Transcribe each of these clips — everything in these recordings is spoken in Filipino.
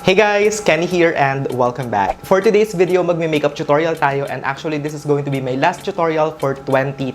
Hey guys, Kenny here and welcome back. For today's video, magme-makeup tutorial tayo and actually this is going to be my last tutorial for 2020.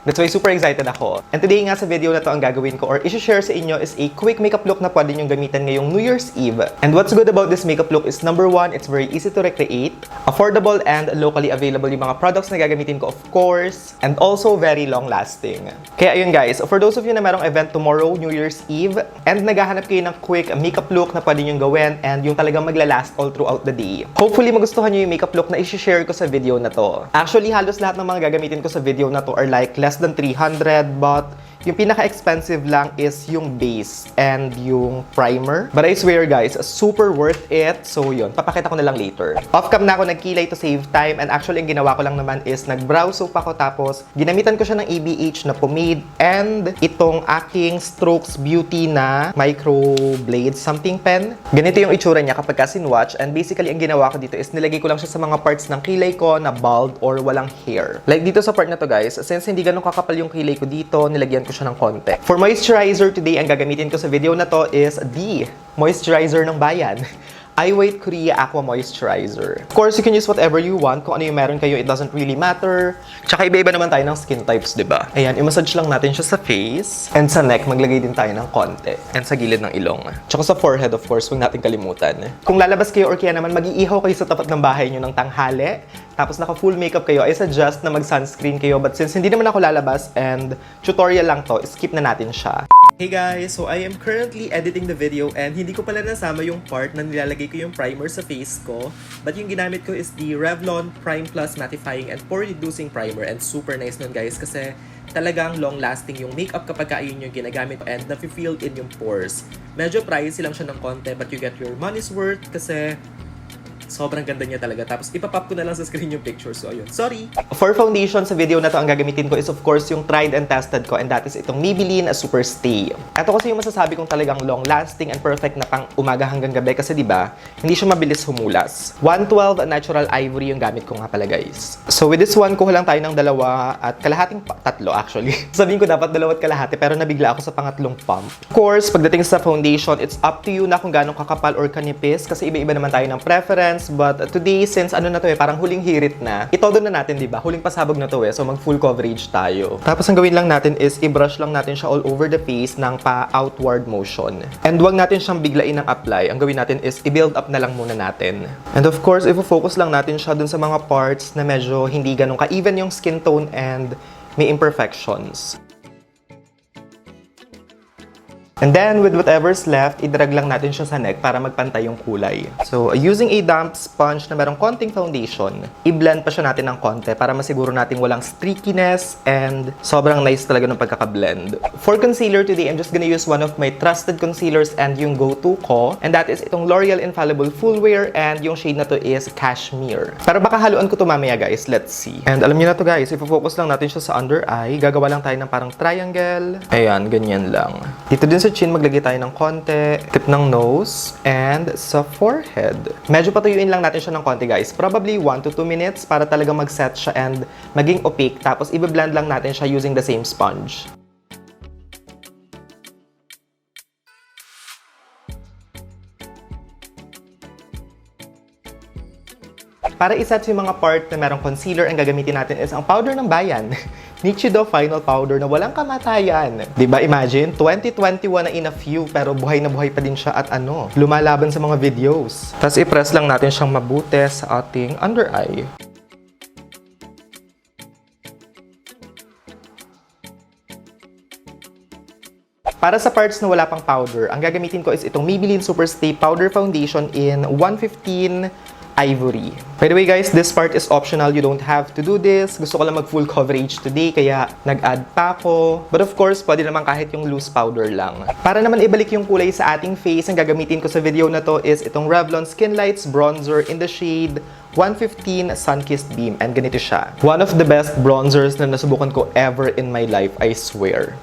That's why super excited ako. And today nga sa video na to ang gagawin ko or i-share sa inyo is a quick makeup look na pwede nyo gamitin ngayong New Year's Eve. And what's good about this makeup look is number one, it's very easy to recreate, affordable and locally available yung mga products na gagamitin ko of course, and also very long lasting. Kaya ayun guys, for those of you na merong event tomorrow, New Year's Eve, and naghahanap kayo ng quick makeup look na pwede nyo gawin and yung talagang maglalast all throughout the day. Hopefully magustuhan nyo yung makeup look na i-share ko sa video na to. Actually, halos lahat ng mga gagamitin ko sa video na to are like less than 300, but yung pinaka-expensive lang is yung base and yung primer. But I swear guys, super worth it. So yun, papakita ko na lang later. Off-cam na ako nagkilay to save time and actually ang ginawa ko lang naman is nag-brow soap ako tapos ginamitan ko siya ng ABH na pomade and itong aking Strokes Beauty na microblade something pen. Ganito yung itsura niya kapag sinwatch and basically ang ginawa ko dito is nilagay ko lang siya sa mga parts ng kilay ko na bald or walang hair. Like dito sa part na to guys, since hindi ganun kakapal yung kilay ko dito, nilagyan ko siya ng konti. For moisturizer today, ang gagamitin ko sa video na to is the moisturizer ng bayan. I Wait Korea Aqua Moisturizer. Of course, you can use whatever you want. Kung ano yung meron kayo, it doesn't really matter. Tsaka iba-iba naman tayo ng skin types, diba? Ayan, i-massage lang natin siya sa face. And sa neck, maglagay din tayo ng konti. And sa gilid ng ilong. Tsaka sa forehead, of course, huwag natin kalimutan. Kung lalabas kayo or kaya naman mag-iihaw kayo sa tapat ng bahay nyo ng tanghali, tapos naka-full makeup kayo, I suggest na mag-sunscreen kayo. But since hindi naman ako lalabas and tutorial lang to, skip na natin siya. Hey guys! So I am currently editing the video and hindi ko pala nasama yung part na nilalagay ko yung primer sa face ko. But yung ginamit ko is the Revlon Prime Plus Mattifying and Pore Reducing Primer and super nice nun guys kasi talagang long-lasting yung makeup kapag ayun yung ginagamit and nafe-feel in yung pores. Medyo pricey lang siya ng konti but you get your money's worth kasi sobrang ganda niya talaga. Tapos ipapop ko na lang sa screen yung picture. So ayun, sorry! For foundation sa video na to, ang gagamitin ko is of course yung tried and tested ko and that is itong Maybelline Super Stay. Ito kasi yung masasabi kong talagang long-lasting and perfect na pang umaga hanggang gabi kasi diba, hindi siya mabilis humulas. 112 Natural Ivory yung gamit ko nga pala guys. So with this one, kuha lang tayo ng dalawa at kalahating tatlo actually. Sabihin ko dapat dalawa at kalahati pero nabigla ako sa pangatlong pump. Of course, pagdating sa foundation, it's up to you na kung gaano kakapal or kanipis kasi iba-iba naman tayo ng preference. But today, since ano na to parang huling hirit na, itodo na natin, di ba? Huling pasabog na to so mag full coverage tayo. Tapos ang gawin lang natin is i-brush lang natin siya all over the face ng pa-outward motion. And wag natin siyang biglain ng apply. Ang gawin natin is i-build up na lang muna natin. And of course, i-focus lang natin siya dun sa mga parts na medyo hindi ganun ka-even yung skin tone and may imperfections. And then, with whatever's left, idrag lang natin siya sa neck para magpantay yung kulay. So, using a damp sponge na merong konting foundation, i-blend pa siya natin ng konti para masiguro natin walang streakiness and sobrang nice talaga ng pagkaka-blend. For concealer today, I'm just gonna use one of my trusted concealers and yung go-to ko. And that is itong L'Oreal Infallible Full Wear and yung shade na to is Cashmere. Pero baka haluan ko to mamaya guys, let's see. And alam niyo na to guys, i-focus lang natin siya sa under eye. Gagawa lang tayo ng parang triangle. Ayan, ganyan lang. Dito din sa chin, maglagay tayo ng konti, tip ng nose, and sa forehead. Medyo patuyuin lang natin siya ng konti guys. Probably 1 to 2 minutes para talaga mag-set siya and maging opaque. Tapos i-blend lang natin siya using the same sponge. Para iset yung mga part na merong concealer, ang gagamitin natin is ang powder ng bayan. Nichido Final Powder na walang kamatayan. Diba, imagine, 2021 na in a few, pero buhay na buhay pa din siya at lumalaban sa mga videos. Tapos i-press lang natin siyang mabuti sa ating under eye. Para sa parts na wala pang powder, ang gagamitin ko is itong Maybelline Super Stay Powder Foundation in 115 Ivory. By the way guys, this part is optional. You don't have to do this. Gusto ko lang mag full coverage today kaya nag-add pa ako. But of course, pwede naman kahit yung loose powder lang. Para naman ibalik yung kulay sa ating face, ang gagamitin ko sa video na to is itong Revlon Skin Lights Bronzer in the shade 115 Sun-Kissed Beam. And ganito siya. One of the best bronzers na nasubukan ko ever in my life, I swear.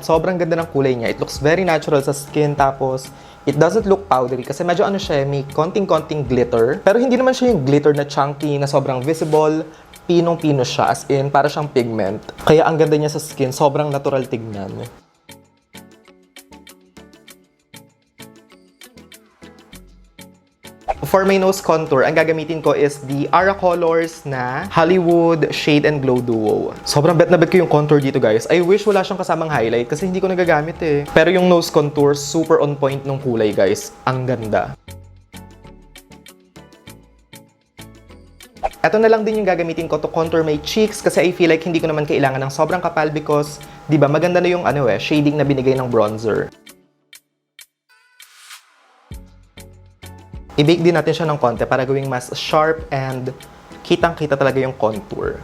Sobrang ganda ng kulay niya. It looks very natural sa skin tapos it doesn't look powdery kasi medyo may konting-konting glitter. Pero hindi naman siya yung glitter na chunky na sobrang visible. Pinong-pino siya as in para siyang pigment. Kaya ang ganda niya sa skin, sobrang natural tignan. For my nose contour, ang gagamitin ko is the Ara Colors na Hollywood Shade and Glow Duo. Sobrang bet na bet ko yung contour dito, guys. I wish wala siyang kasamang highlight kasi hindi ko nagagamit eh. Pero yung nose contour, super on point nung kulay, guys. Ang ganda. Ito na lang din yung gagamitin ko to contour my cheeks kasi I feel like hindi ko naman kailangan ng sobrang kapal because, di ba, maganda na yung shading na binigay ng bronzer. I-bake din natin siya ng konti para gawing mas sharp and kitang-kita talaga yung contour.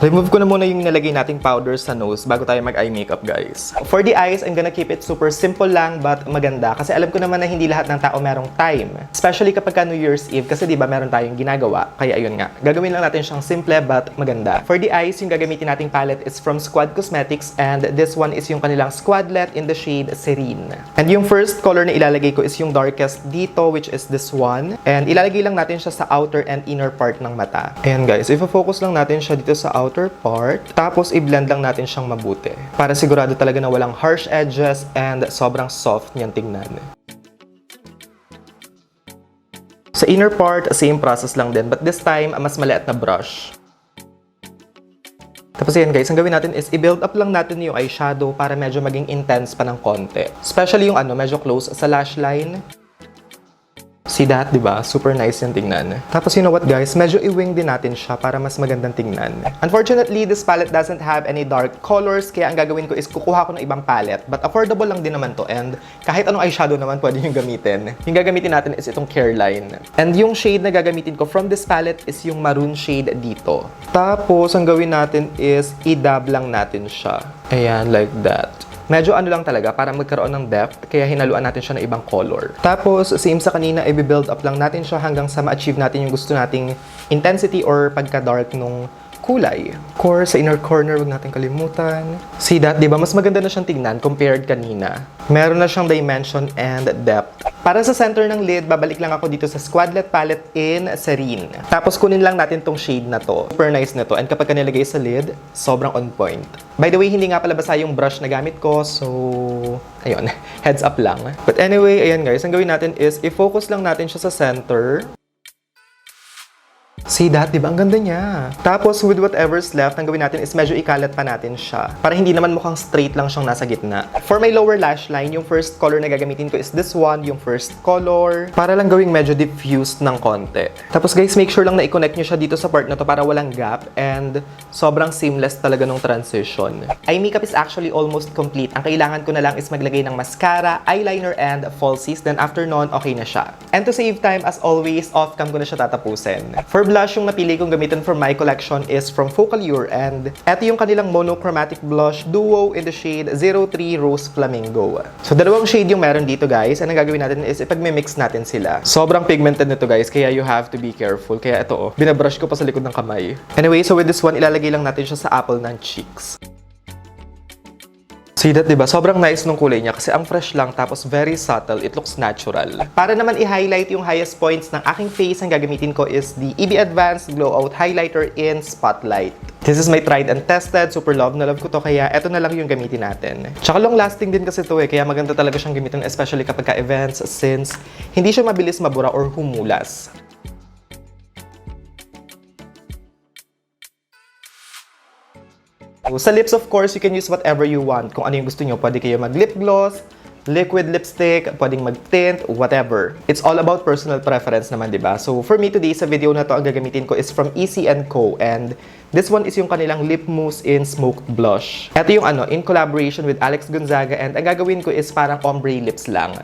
Remove ko na muna yung nilagay nating powder sa nose bago tayo mag-eye makeup, guys. For the eyes, I'm gonna keep it super simple lang but maganda kasi alam ko naman na hindi lahat ng tao merong time. Especially kapag New Year's Eve kasi diba meron tayong ginagawa. Kaya ayun nga, gagawin lang natin siyang simple but maganda. For the eyes, yung gagamitin nating palette is from Squad Cosmetics and this one is yung kanilang Squadlet in the shade Serene. And yung first color na ilalagay ko is yung darkest dito, which is this one. And ilalagay lang natin siya sa outer and inner part ng mata. Ayan, guys, i-focus lang natin siya dito sa outer part. Tapos, i-blend lang natin siyang mabuti. Para sigurado talaga na walang harsh edges and sobrang soft niyan tingnan. Sa inner part, same process lang din. But this time, mas maliit na brush. Tapos yan, guys, ang gawin natin is i-build up lang natin yung eyeshadow para medyo maging intense pa ng konti. Especially yung medyo close sa lash line. See that, di ba? Super nice yung tingnan. Tapos, you know what, guys? Medyo i-wing din natin siya para mas magandang tingnan. Unfortunately, this palette doesn't have any dark colors, kaya ang gagawin ko is kukuha ko ng ibang palette. But affordable lang din naman to. And kahit anong eyeshadow naman pwede yung gamitin. Yung gagamitin natin is itong Careline. And yung shade na gagamitin ko from this palette is yung maroon shade dito. Tapos, ang gawin natin is i-dab lang natin siya. Ayan, like that. Medyo lang talaga para magkaroon ng depth, kaya hinaluan natin siya ng ibang color. Tapos, same sa kanina, i-build up lang natin siya hanggang sa ma-achieve natin yung gusto nating intensity or pagka-dark nung kulay. Of course, sa inner corner, wag natin kalimutan. See that, di ba? Mas maganda na siyang tingnan compared kanina. Meron na siyang dimension and depth. Para sa center ng lid, babalik lang ako dito sa Squadlet palette in Serene. Tapos kunin lang natin tong shade na to. Super nice na to. And kapag nilagay sa lid, sobrang on point. By the way, hindi nga pala basa yung brush na gamit ko. So, ayun. Heads up lang. But anyway, ayan guys. Ang gawin natin is i-focus lang natin siya sa center. See that? Diba? Ang ganda niya. Tapos, with whatever's left, ang gawin natin is medyo ikalat pa natin siya. Para hindi naman mukhang straight lang siyang nasa gitna. For my lower lash line, yung first color na gagamitin ko is this one, yung first color. Para lang gawing medyo diffused ng konti. Tapos guys, make sure lang na i-connect nyo siya dito sa part na to para walang gap. And sobrang seamless talaga nung transition. Eye makeup is actually almost complete. Ang kailangan ko na lang is maglagay ng mascara, eyeliner, and falsies. Then after nun, okay na siya. And to save time, as always, off-cam ko na siya tatapusin. For blush, yung napili kong gamitin for my collection is from Focallure and eto yung kanilang monochromatic blush duo in the shade 03 Rose Flamingo. So, dalawang shade yung meron dito, guys. And ang gagawin natin is ipag-mix natin sila. Sobrang pigmented nito, guys, kaya you have to be careful. Kaya ito, binabrush ko pa sa likod ng kamay. Anyway, so with this one, ilalagay lang natin siya sa apple ng cheeks. See that, diba? Sobrang nice nung kulay niya kasi ang fresh lang tapos very subtle. It looks natural. Para naman i-highlight yung highest points ng aking face, ang gagamitin ko is the EB Advanced Glow Out Highlighter in Spotlight. This is my tried and tested. Super love na love ko to kaya eto na lang yung gamitin natin. Tsaka long lasting din kasi to kaya maganda talaga siyang gamitin especially kapag ka-events since hindi siya mabilis mabura or humulas. Sa lips, of course, you can use whatever you want. Kung ano yung gusto nyo, pwede kayo mag-lip gloss, liquid lipstick, pwedeng mag-tint, whatever. It's all about personal preference naman, diba? So, for me today, sa video na to, ang gagamitin ko is from EC & Co. And this one is yung kanilang lip mousse in smoked blush. Ito yung in collaboration with Alex Gonzaga. And ang gagawin ko is parang ombre lips lang.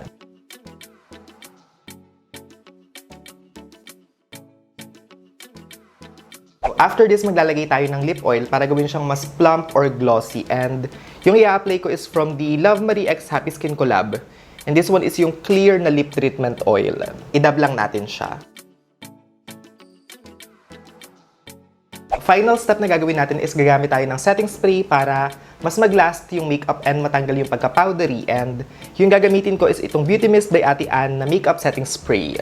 After this, maglalagay tayo ng lip oil para gawin siyang mas plump or glossy. And yung i-apply ko is from the Love Marie X Happy Skin Collab. And this one is yung clear na lip treatment oil. I-dab lang natin siya. Final step na gagawin natin is gagamit tayo ng setting spray para mas mag-last yung makeup and matanggal yung pagka-powdery. And yung gagamitin ko is itong Beauty Mist by Ate Ann na makeup setting spray.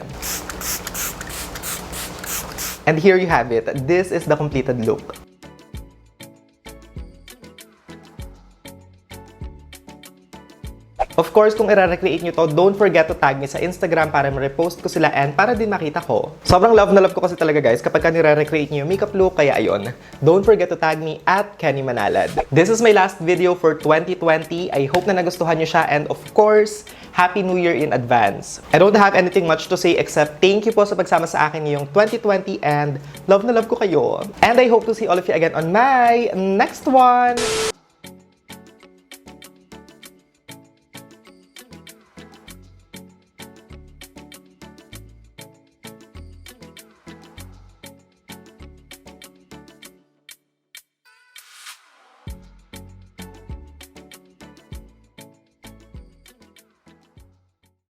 And here you have it. This is the completed look. Of course, kung i-recreate nyo to, don't forget to tag me sa Instagram para ma-repost ko sila and para din makita ko. Sobrang love na love ko kasi talaga guys kapag ka nire-recreate nyo yung makeup look, kaya ayun. Don't forget to tag me at Kenny Manalad. This is my last video for 2020. I hope na nagustuhan nyo siya and of course, Happy New Year in advance. I don't have anything much to say except thank you po sa pagsama sa akin ngayong 2020 and love na love ko kayo. And I hope to see all of you again on my next one!